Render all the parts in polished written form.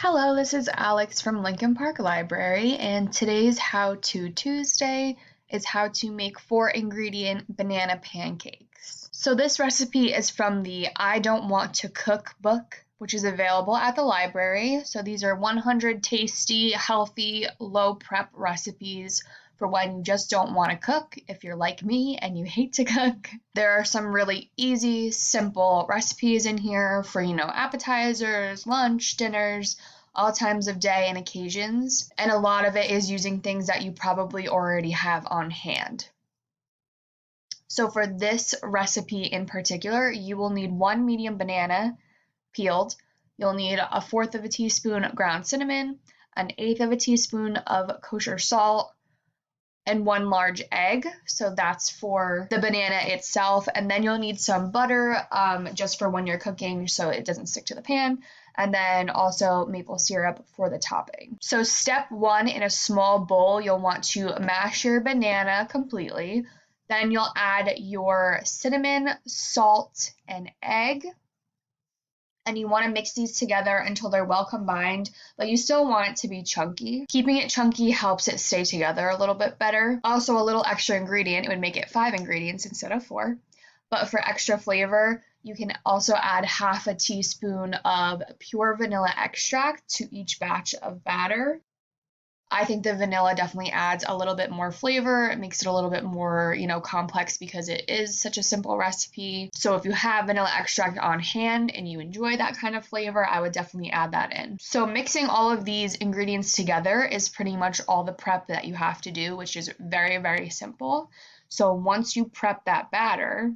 Hello, this is Alex from Lincoln Park Library, and today's How To Tuesday is how to make 4-ingredient banana pancakes. So this recipe is from the I Don't Want to Cook book, which is available at the library. So these are 100 tasty, healthy, low prep recipes for when you just don't want to cook, if you're like me and you hate to cook. There are some really easy, simple recipes in here for, appetizers, lunch, dinners, all times of day and occasions. And a lot of it is using things that you probably already have on hand. So for this recipe in particular, you will need 1 medium banana peeled. You'll need 1/4 of a teaspoon ground cinnamon, 1/8 of a teaspoon of kosher salt, and 1 large egg. So that's for the banana itself. And then you'll need some butter just for when you're cooking so it doesn't stick to the pan. And then also maple syrup for the topping. So step 1, in a small bowl, you'll want to mash your banana completely. Then you'll add your cinnamon, salt, and egg. And you want to mix these together until they're well combined, but you still want it to be chunky. Keeping it chunky helps it stay together a little bit better. Also, a little extra ingredient, it would make it 5 ingredients instead of 4. But for extra flavor, you can also add 1/2 teaspoon of pure vanilla extract to each batch of batter. I think the vanilla definitely adds a little bit more flavor. It makes it a little bit more, complex because it is such a simple recipe. So if you have vanilla extract on hand and you enjoy that kind of flavor, I would definitely add that in. So mixing all of these ingredients together is pretty much all the prep that you have to do, which is very, very simple. So once you prep that batter,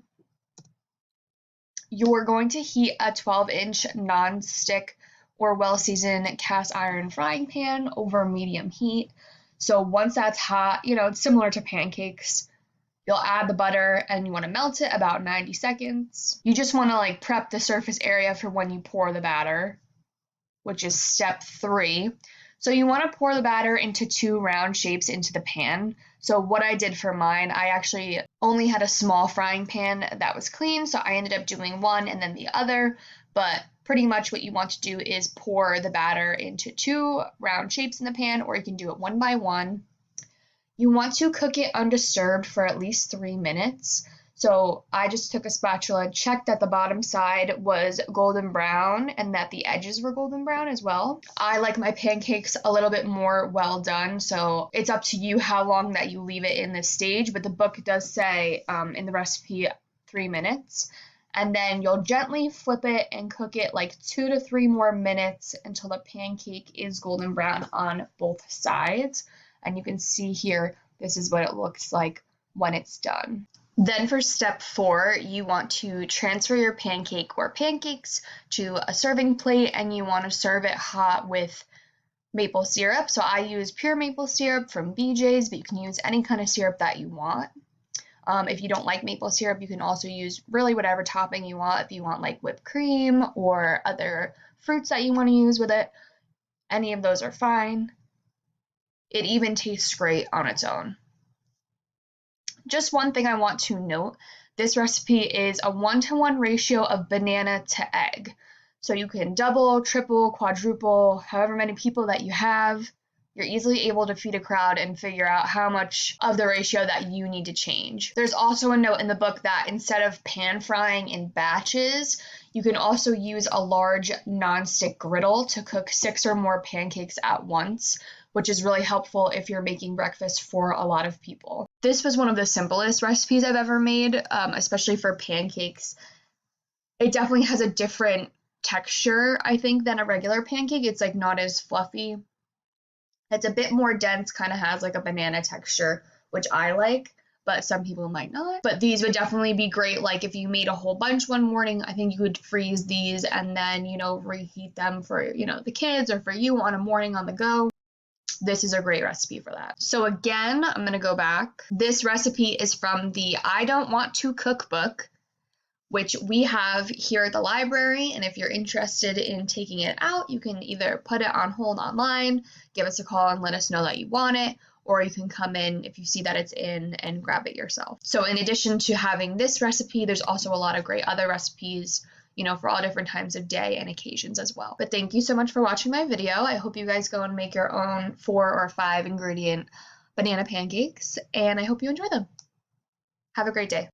you're going to heat a 12-inch non-stick or well-seasoned cast iron frying pan over medium heat. So once that's hot, it's similar to pancakes. You'll add the butter and you want to melt it about 90 seconds. You just want to prep the surface area for when you pour the batter, which is step 3. So you want to pour the batter into 2 round shapes into the pan. So what I did for mine, I actually only had a small frying pan that was clean, so I ended up doing one and then the other. But pretty much what you want to do is pour the batter into 2 round shapes in the pan, or you can do it one by one. You want to cook it undisturbed for at least 3 minutes. So I just took a spatula, checked that the bottom side was golden brown and that the edges were golden brown as well. I like my pancakes a little bit more well done, so it's up to you how long that you leave it in this stage, but the book does say in the recipe 3 minutes. And then you'll gently flip it and cook it 2 to 3 more minutes until the pancake is golden brown on both sides. And you can see here, this is what it looks like when it's done. Then for step 4, you want to transfer your pancake or pancakes to a serving plate, and you want to serve it hot with maple syrup. So I use pure maple syrup from BJ's, but you can use any kind of syrup that you want. If you don't like maple syrup, you can also use really whatever topping you want. If you want whipped cream or other fruits that you want to use with it, any of those are fine. It even tastes great on its own. Just one thing I want to note, this recipe is a 1-to-1 ratio of banana to egg. So you can double, triple, quadruple, however many people that you have. You're easily able to feed a crowd and figure out how much of the ratio that you need to change. There's also a note in the book that instead of pan frying in batches, you can also use a large nonstick griddle to cook 6 or more pancakes at once, which is really helpful if you're making breakfast for a lot of people. This was one of the simplest recipes I've ever made, especially for pancakes. It definitely has a different texture, I think, than a regular pancake. It's not as fluffy. It's a bit more dense, kind of has a banana texture, which I like, but some people might not. But these would definitely be great, if you made a whole bunch one morning, I think you would freeze these and then, reheat them for, the kids or for you on a morning on the go. This is a great recipe for that. So again, I'm going to go back. This recipe is from the I Don't Want to Cook book, which we have here at the library. And if you're interested in taking it out, you can either put it on hold online, give us a call and let us know that you want it, or you can come in if you see that it's in and grab it yourself. So in addition to having this recipe, there's also a lot of great other recipes for all different times of day and occasions as well. But thank you so much for watching my video. I hope you guys go and make your own 4 or 5 ingredient banana pancakes, and I hope you enjoy them. Have a great day.